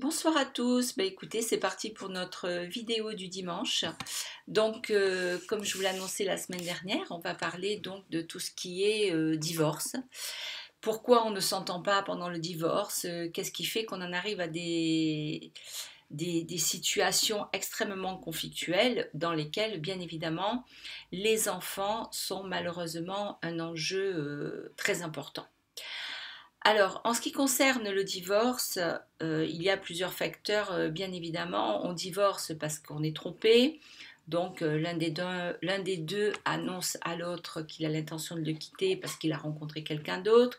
Bonsoir à tous, écoutez, c'est parti pour notre vidéo du dimanche. Donc, comme je vous l'ai annoncé la semaine dernière, on va parler donc de tout ce qui est divorce. Pourquoi on ne s'entend pas pendant le divorce? Qu'est-ce qui fait qu'on en arrive à des situations extrêmement conflictuelles dans lesquelles, bien évidemment, les enfants sont malheureusement un enjeu très important. Alors, en ce qui concerne le divorce, il y a plusieurs facteurs, bien évidemment. On divorce parce qu'on est trompé. Donc, l'un des deux annonce à l'autre qu'il a l'intention de le quitter parce qu'il a rencontré quelqu'un d'autre.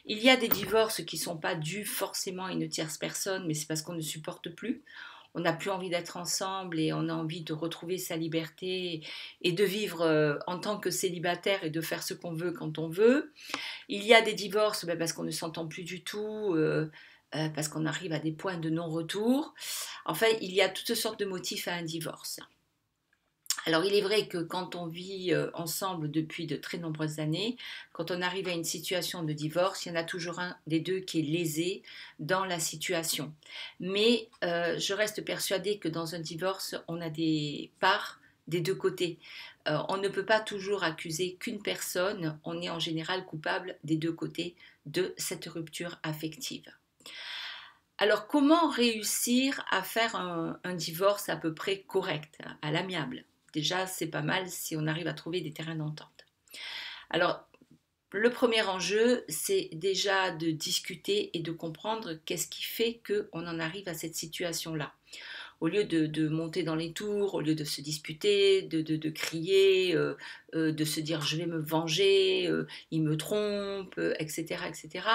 Il y a des divorces qui ne sont pas dus forcément à une tierce personne, mais c'est parce qu'on ne supporte plus. On n'a plus envie d'être ensemble et on a envie de retrouver sa liberté et de vivre en tant que célibataire et de faire ce qu'on veut quand on veut. Il y a des divorces parce qu'on ne s'entend plus du tout, parce qu'on arrive à des points de non-retour. Enfin, il y a toutes sortes de motifs à un divorce. Alors, il est vrai que quand on vit ensemble depuis de très nombreuses années, quand on arrive à une situation de divorce, il y en a toujours un des deux qui est lésé dans la situation. Mais je reste persuadée que dans un divorce, on a des parts des deux côtés. On ne peut pas toujours accuser qu'une personne, on est en général coupable des deux côtés de cette rupture affective. Alors, comment réussir à faire un divorce à peu près correct, à l'amiable? Déjà, c'est pas mal si on arrive à trouver des terrains d'entente. Alors, le premier enjeu, c'est déjà de discuter et de comprendre qu'est-ce qui fait qu'on en arrive à cette situation-là. Au lieu de monter dans les tours, au lieu de se disputer, de crier, de se dire je vais me venger, il me trompe, etc., etc.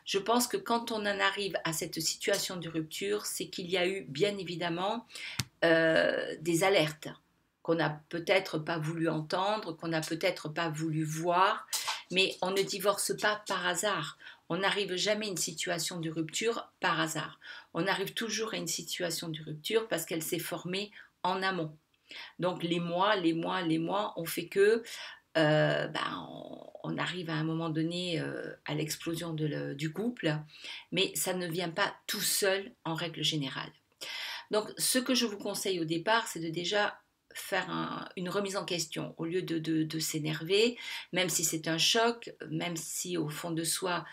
Je pense que quand on en arrive à cette situation de rupture, c'est qu'il y a eu bien évidemment des alertes qu'on n'a peut-être pas voulu entendre, qu'on n'a peut-être pas voulu voir, mais on ne divorce pas par hasard. On n'arrive jamais à une situation de rupture par hasard. On arrive toujours à une situation de rupture parce qu'elle s'est formée en amont. Donc les mois ont fait que on arrive à un moment donné à l'explosion du couple, mais ça ne vient pas tout seul en règle générale. Donc, ce que je vous conseille au départ, c'est de déjà faire une remise en question au lieu de s'énerver, même si c'est un choc, même si au fond de soi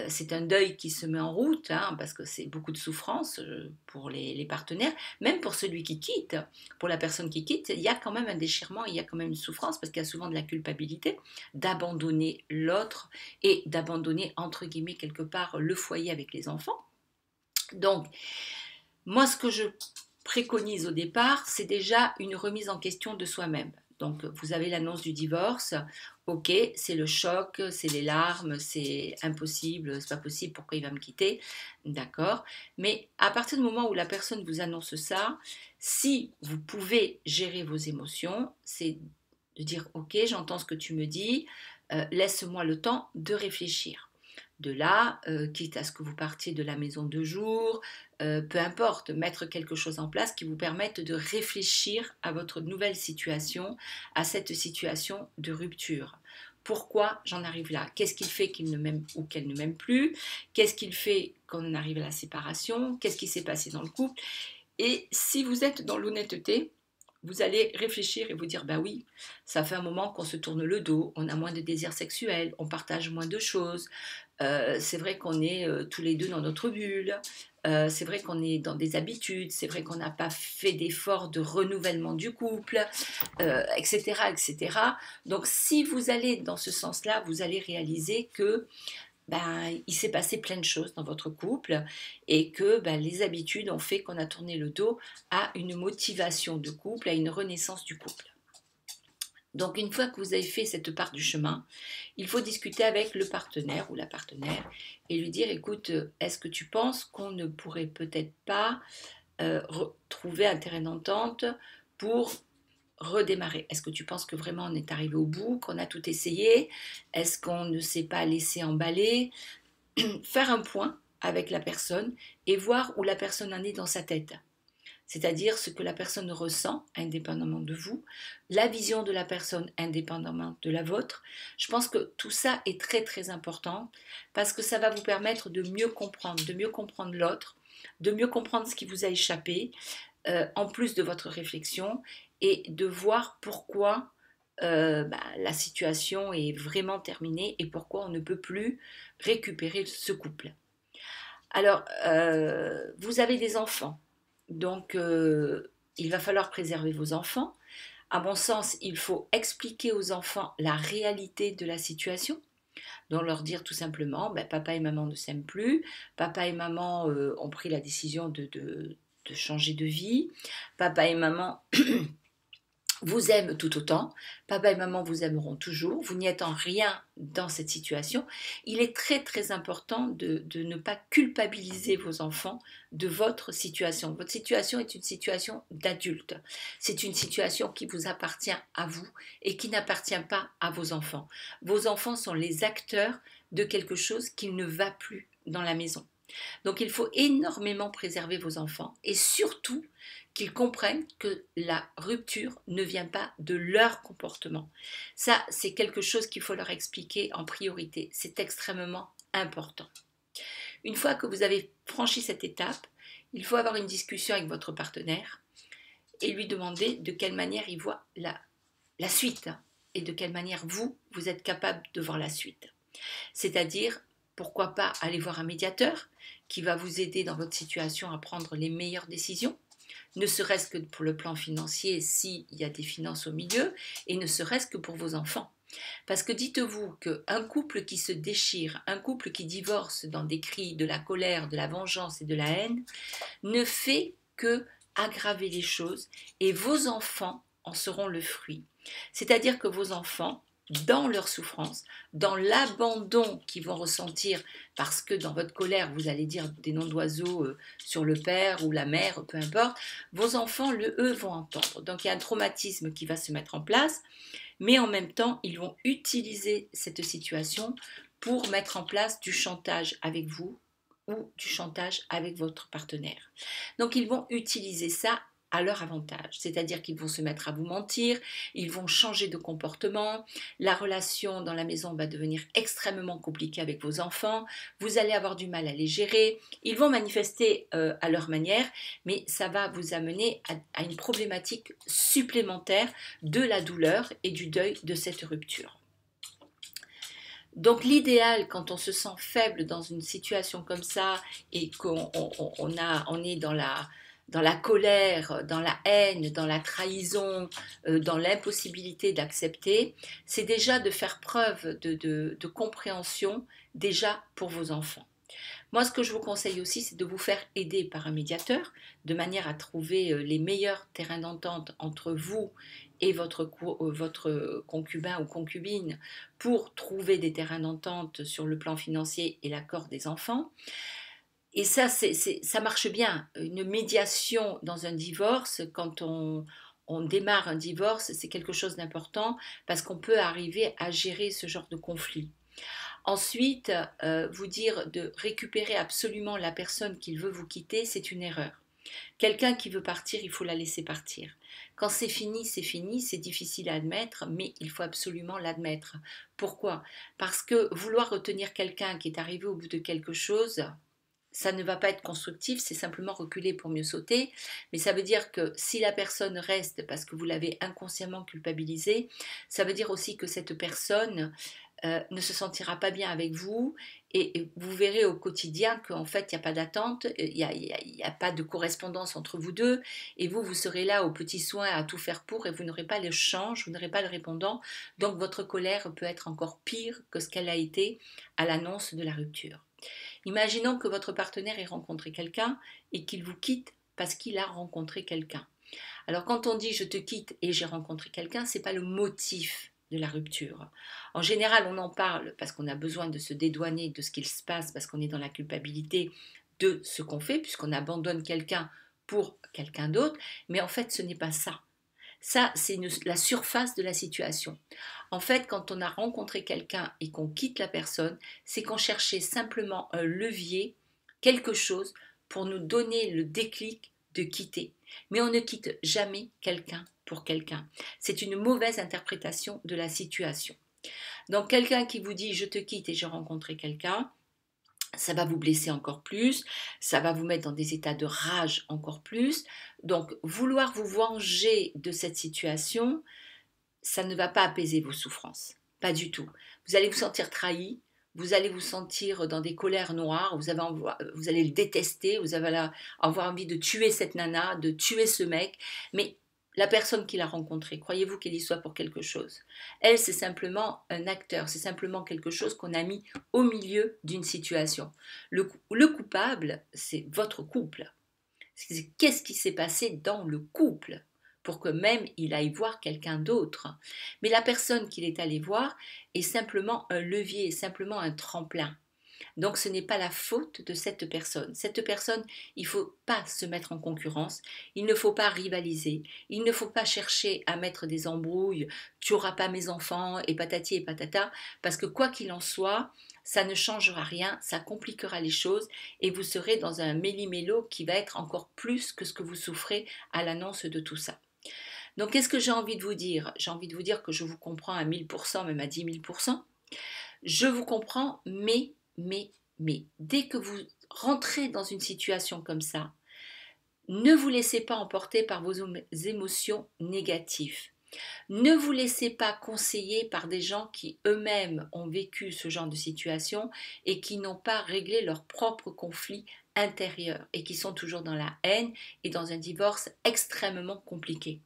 c'est un deuil qui se met en route, hein, parce que c'est beaucoup de souffrance pour les partenaires, même pour celui qui quitte, pour la personne qui quitte, il y a quand même un déchirement, il y a quand même une souffrance, parce qu'il y a souvent de la culpabilité d'abandonner l'autre et d'abandonner entre guillemets quelque part le foyer avec les enfants. Donc, moi, ce que je préconise au départ, c'est déjà une remise en question de soi-même. Donc, vous avez l'annonce du divorce. Ok, c'est le choc, c'est les larmes, c'est impossible, c'est pas possible, pourquoi il va me quitter? D'accord. Mais à partir du moment où la personne vous annonce ça, si vous pouvez gérer vos émotions, c'est de dire ok, j'entends ce que tu me dis, laisse-moi le temps de réfléchir. De là, quitte à ce que vous partiez de la maison 2 jours, peu importe, mettre quelque chose en place qui vous permette de réfléchir à votre nouvelle situation, à cette situation de rupture. Pourquoi j'en arrive là? Qu'est-ce qui fait qu'il ne m'aime ou qu'elle ne m'aime plus? Qu'est-ce qui fait qu'on arrive à la séparation? Qu'est-ce qui s'est passé dans le couple? Et si vous êtes dans l'honnêteté, vous allez réfléchir et vous dire, bah oui, ça fait un moment qu'on se tourne le dos, on a moins de désirs sexuels, on partage moins de choses, c'est vrai qu'on est tous les deux dans notre bulle, c'est vrai qu'on est dans des habitudes, c'est vrai qu'on n'a pas fait d'efforts de renouvellement du couple, etc., etc. Donc si vous allez dans ce sens-là, vous allez réaliser que il s'est passé plein de choses dans votre couple et que les habitudes ont fait qu'on a tourné le dos à une motivation de couple, à une renaissance du couple. Donc une fois que vous avez fait cette part du chemin, il faut discuter avec le partenaire ou la partenaire et lui dire écoute, est-ce que tu penses qu'on ne pourrait peut-être pas trouver un terrain d'entente pour redémarrer? Est-ce que tu penses que vraiment on est arrivé au bout, qu'on a tout essayé? Est-ce qu'on ne s'est pas laissé emballer? Faire un point avec la personne et voir où la personne en est dans sa tête. C'est-à-dire ce que la personne ressent indépendamment de vous, la vision de la personne indépendamment de la vôtre. Je pense que tout ça est très très important parce que ça va vous permettre de mieux comprendre l'autre de mieux comprendre ce qui vous a échappé, en plus de votre réflexion, et de voir pourquoi la situation est vraiment terminée et pourquoi on ne peut plus récupérer ce couple. Alors, vous avez des enfants, donc il va falloir préserver vos enfants. À mon sens, il faut expliquer aux enfants la réalité de la situation. Donc leur dire tout simplement, ben, papa et maman ne s'aiment plus, papa et maman ont pris la décision de changer de vie, papa et maman vous aiment tout autant, papa et maman vous aimeront toujours, vous n'y êtes en rien dans cette situation. Il est très très important de ne pas culpabiliser vos enfants de votre situation. Votre situation est une situation d'adulte. C'est une situation qui vous appartient à vous et qui n'appartient pas à vos enfants. Vos enfants sont les acteurs de quelque chose qui ne va plus dans la maison. Donc il faut énormément préserver vos enfants et surtout qu'ils comprennent que la rupture ne vient pas de leur comportement. Ça, c'est quelque chose qu'il faut leur expliquer en priorité. C'est extrêmement important. Une fois que vous avez franchi cette étape, il faut avoir une discussion avec votre partenaire et lui demander de quelle manière il voit la suite et de quelle manière vous êtes capable de voir la suite. C'est-à-dire, pourquoi pas aller voir un médiateur qui va vous aider dans votre situation à prendre les meilleures décisions, ne serait-ce que pour le plan financier s'il y a des finances au milieu, et ne serait-ce que pour vos enfants. Parce que dites-vous qu'un couple qui se déchire, un couple qui divorce dans des cris de la colère, de la vengeance et de la haine, ne fait que aggraver les choses, et vos enfants en seront le fruit. C'est-à-dire que vos enfants, dans leur souffrance, dans l'abandon qu'ils vont ressentir, parce que dans votre colère, vous allez dire des noms d'oiseaux sur le père ou la mère, peu importe, vos enfants, eux, vont entendre. Donc il y a un traumatisme qui va se mettre en place, mais en même temps, ils vont utiliser cette situation pour mettre en place du chantage avec vous ou du chantage avec votre partenaire. Donc ils vont utiliser ça à leur avantage, c'est-à-dire qu'ils vont se mettre à vous mentir, ils vont changer de comportement, la relation dans la maison va devenir extrêmement compliquée avec vos enfants, vous allez avoir du mal à les gérer, ils vont manifester à leur manière, mais ça va vous amener à une problématique supplémentaire de la douleur et du deuil de cette rupture. Donc l'idéal, quand on se sent faible dans une situation comme ça et qu'on est dans la colère, dans la haine, dans la trahison, dans l'impossibilité d'accepter, c'est déjà de faire preuve de compréhension déjà pour vos enfants. Moi, ce que je vous conseille aussi, c'est de vous faire aider par un médiateur, de manière à trouver les meilleurs terrains d'entente entre vous et votre concubin ou concubine pour trouver des terrains d'entente sur le plan financier et l'accord des enfants. Et ça, ça marche bien. Une médiation dans un divorce, quand on démarre un divorce, c'est quelque chose d'important parce qu'on peut arriver à gérer ce genre de conflit. Ensuite, vous dire de récupérer absolument la personne qui veut vous quitter, c'est une erreur. Quelqu'un qui veut partir, il faut la laisser partir. Quand c'est fini, c'est difficile à admettre, mais il faut absolument l'admettre. Pourquoi? Parce que vouloir retenir quelqu'un qui est arrivé au bout de quelque chose, ça ne va pas être constructif, c'est simplement reculer pour mieux sauter, mais ça veut dire que si la personne reste parce que vous l'avez inconsciemment culpabilisée, ça veut dire aussi que cette personne ne se sentira pas bien avec vous et vous verrez au quotidien qu'en fait il n'y a pas d'attente, il n'y a pas de correspondance entre vous deux et vous serez là aux petits soins à tout faire pour et vous n'aurez pas le change, vous n'aurez pas le répondant, donc votre colère peut être encore pire que ce qu'elle a été à l'annonce de la rupture. Imaginons que votre partenaire ait rencontré quelqu'un et qu'il vous quitte parce qu'il a rencontré quelqu'un. Alors quand on dit je te quitte et j'ai rencontré quelqu'un, ce n'est pas le motif de la rupture. En général, on en parle parce qu'on a besoin de se dédouaner de ce qu'il se passe, parce qu'on est dans la culpabilité de ce qu'on fait, puisqu'on abandonne quelqu'un pour quelqu'un d'autre, mais en fait, ce n'est pas ça. Ça, c'est la surface de la situation. En fait, quand on a rencontré quelqu'un et qu'on quitte la personne, c'est qu'on cherchait simplement un levier, quelque chose, pour nous donner le déclic de quitter. Mais on ne quitte jamais quelqu'un pour quelqu'un. C'est une mauvaise interprétation de la situation. Donc, quelqu'un qui vous dit « je te quitte et j'ai rencontré quelqu'un », ça va vous blesser encore plus, ça va vous mettre dans des états de rage encore plus. Donc, vouloir vous venger de cette situation, ça ne va pas apaiser vos souffrances, pas du tout. Vous allez vous sentir trahi, vous allez vous sentir dans des colères noires, vous allez le détester, vous allez avoir envie de tuer cette nana, de tuer ce mec, mais la personne qui l'a rencontrée, croyez-vous qu'elle y soit pour quelque chose? Elle, c'est simplement un acteur, c'est simplement quelque chose qu'on a mis au milieu d'une situation. Le coupable, c'est votre couple. Qu'est-ce qui s'est passé dans le couple pour que même il aille voir quelqu'un d'autre. Mais la personne qu'il est allé voir est simplement un levier, simplement un tremplin. Donc ce n'est pas la faute de cette personne. Cette personne, il ne faut pas se mettre en concurrence, il ne faut pas rivaliser, il ne faut pas chercher à mettre des embrouilles, tu n'auras pas mes enfants et patati et patata, parce que quoi qu'il en soit, ça ne changera rien, ça compliquera les choses et vous serez dans un méli-mélo qui va être encore plus que ce que vous souffrez à l'annonce de tout ça. Donc qu'est-ce que j'ai envie de vous dire? J'ai envie de vous dire que je vous comprends à 1000%, même à 10 000%. Je vous comprends, mais, dès que vous rentrez dans une situation comme ça, ne vous laissez pas emporter par vos émotions négatives. Ne vous laissez pas conseiller par des gens qui eux-mêmes ont vécu ce genre de situation et qui n'ont pas réglé leur propre conflit intérieur et qui sont toujours dans la haine et dans un divorce extrêmement compliqué.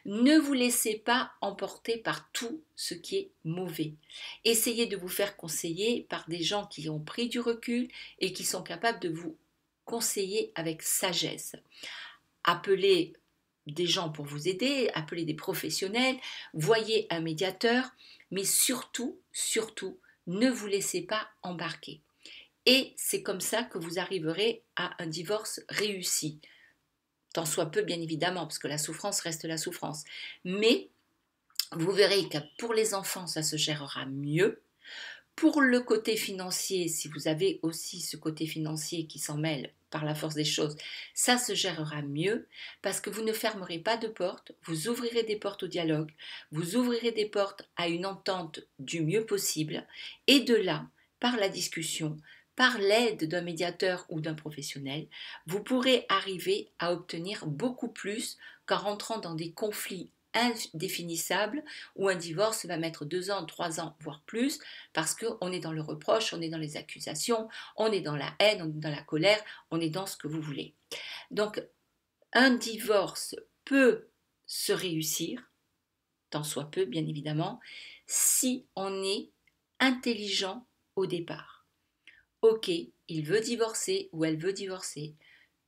Ne vous laissez pas emporter par tout ce qui est mauvais. Essayez de vous faire conseiller par des gens qui ont pris du recul et qui sont capables de vous conseiller avec sagesse. Appelez des gens pour vous aider, appelez des professionnels, voyez un médiateur, mais surtout, ne vous laissez pas embarquer. Et c'est comme ça que vous arriverez à un divorce réussi. Tant soit peu, bien évidemment, parce que la souffrance reste la souffrance. Mais vous verrez que pour les enfants, ça se gérera mieux. Pour le côté financier, si vous avez aussi ce côté financier qui s'en mêle par la force des choses, ça se gérera mieux parce que vous ne fermerez pas de portes, vous ouvrirez des portes au dialogue, vous ouvrirez des portes à une entente du mieux possible et de là, par la discussion, par l'aide d'un médiateur ou d'un professionnel, vous pourrez arriver à obtenir beaucoup plus qu'en rentrant dans des conflits indéfinissables où un divorce va mettre 2 ans, 3 ans, voire plus, parce qu'on est dans le reproche, on est dans les accusations, on est dans la haine, on est dans la colère, on est dans ce que vous voulez. Donc, un divorce peut se réussir, tant soit peu, bien évidemment, si on est intelligent au départ. Ok, il veut divorcer ou elle veut divorcer.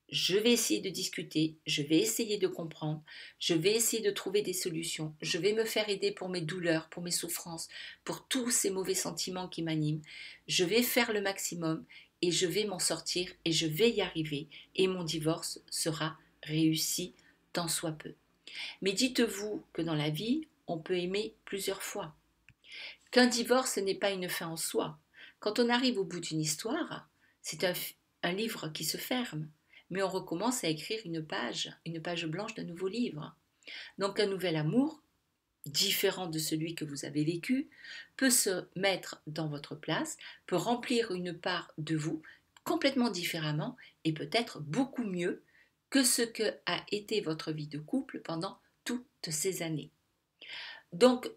Je vais essayer de discuter, je vais essayer de comprendre, je vais essayer de trouver des solutions, je vais me faire aider pour mes douleurs, pour mes souffrances, pour tous ces mauvais sentiments qui m'animent. Je vais faire le maximum et je vais m'en sortir et je vais y arriver et mon divorce sera réussi tant soit peu. Mais dites-vous que dans la vie, on peut aimer plusieurs fois. Qu'un divorce n'est pas une fin en soi. Quand on arrive au bout d'une histoire, c'est un livre qui se ferme, mais on recommence à écrire une page blanche d'un nouveau livre. Donc un nouvel amour, différent de celui que vous avez vécu, peut se mettre dans votre place, peut remplir une part de vous complètement différemment et peut-être beaucoup mieux que ce que a été votre vie de couple pendant toutes ces années. Donc,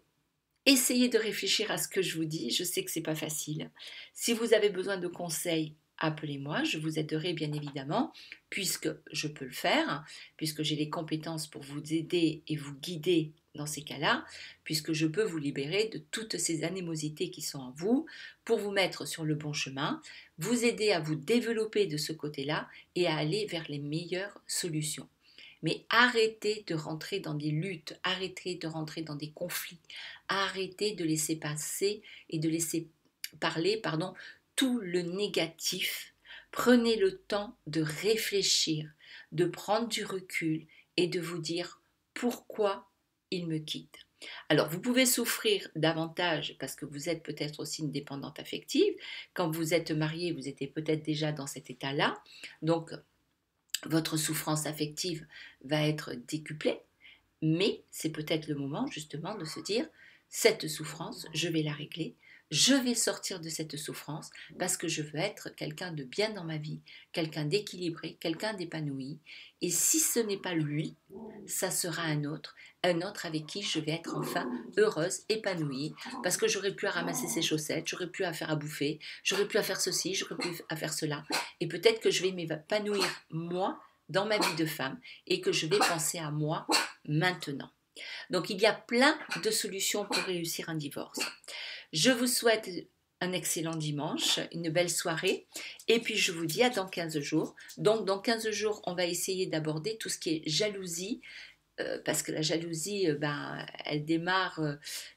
essayez de réfléchir à ce que je vous dis, je sais que c'est pas facile. Si vous avez besoin de conseils, appelez-moi, je vous aiderai bien évidemment, puisque je peux le faire, puisque j'ai les compétences pour vous aider et vous guider dans ces cas-là, puisque je peux vous libérer de toutes ces animosités qui sont en vous, pour vous mettre sur le bon chemin, vous aider à vous développer de ce côté-là et à aller vers les meilleures solutions. Mais arrêtez de rentrer dans des luttes, arrêtez de rentrer dans des conflits, arrêtez de laisser passer et de laisser parler, tout le négatif. Prenez le temps de réfléchir, de prendre du recul et de vous dire pourquoi il me quitte. Alors, vous pouvez souffrir davantage parce que vous êtes peut-être aussi une dépendante affective. Quand vous êtes marié, vous étiez peut-être déjà dans cet état-là. Donc, votre souffrance affective va être décuplée, mais c'est peut-être le moment justement de se dire, cette souffrance, je vais la régler, Je vais sortir de cette souffrance parce que je veux être quelqu'un de bien dans ma vie, quelqu'un d'équilibré, quelqu'un d'épanoui. Et si ce n'est pas lui, ça sera un autre avec qui je vais être enfin heureuse, épanouie, parce que j'aurais pu à ramasser ses chaussettes, j'aurais pu à faire à bouffer, j'aurais pu à faire ceci, j'aurais pu à faire cela. Et peut-être que je vais m'épanouir moi dans ma vie de femme et que je vais penser à moi maintenant. Donc il y a plein de solutions pour réussir un divorce. Je vous souhaite un excellent dimanche, une belle soirée, et puis je vous dis à dans 15 jours. Donc dans 15 jours, on va essayer d'aborder tout ce qui est jalousie, parce que la jalousie, elle démarre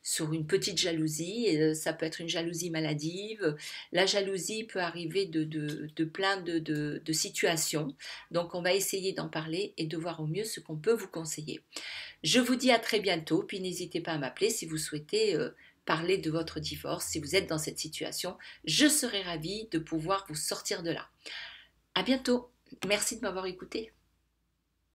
sur une petite jalousie, et, ça peut être une jalousie maladive. La jalousie peut arriver de plein de situations. Donc on va essayer d'en parler et de voir au mieux ce qu'on peut vous conseiller. Je vous dis à très bientôt, puis n'hésitez pas à m'appeler si vous souhaitez parler de votre divorce, si vous êtes dans cette situation. Je serai ravie de pouvoir vous sortir de là. À bientôt. Merci de m'avoir écouté.